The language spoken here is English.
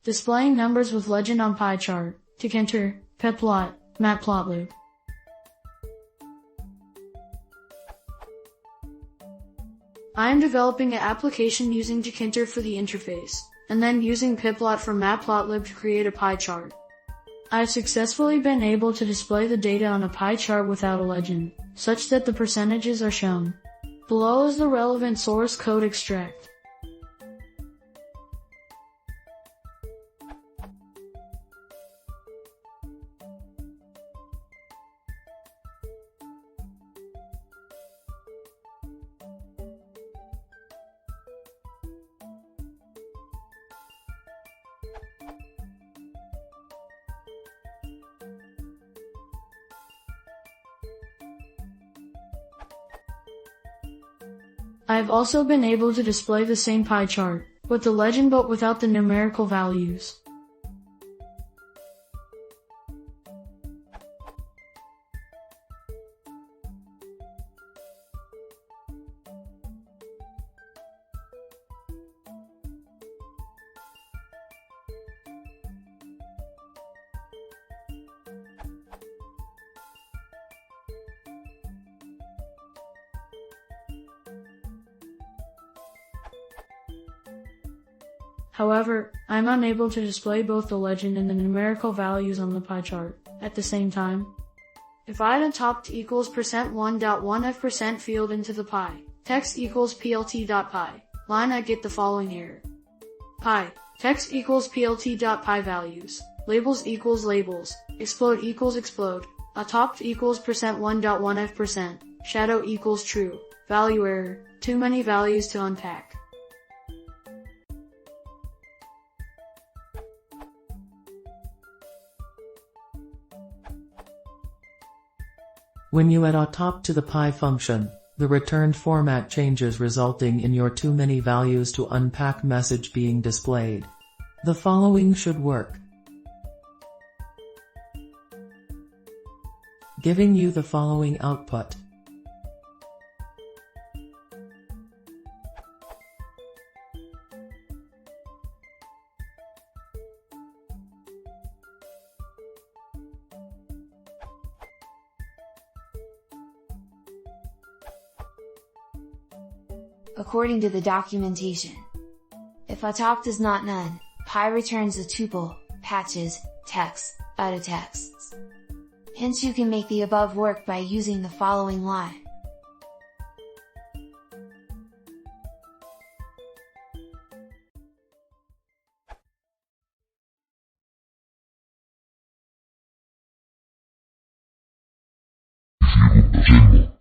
Displaying numbers with legend on pie chart. Tkinter, Pyplot, Matplotlib. I am developing an application using Tkinter for the interface, and then using Pyplot from Matplotlib to create a pie chart. I have successfully been able to display the data on a pie chart without a legend, such that the percentages are shown. Below is the relevant source code extract. I have also been able to display the same pie chart, with the legend but without the numerical values. However, I am unable to display both the legend and the numerical values on the pie chart at the same time. If I add a top equals %1.1f% field into the pie, text equals plt.pie, line, I get the following error. Pie, text equals plt.pie values, labels equals labels, explode equals explode, a top equals %1.1f%, shadow equals true, value error, too many values to unpack. When you add a top to the pie function, the returned format changes, resulting in your too many values to unpack message being displayed. The following should work, giving you the following output. According to the documentation, if a top is not none, pie returns a tuple, patches, text, out of texts. Hence you can make the above work by using the following line. Hicieron lo mismo.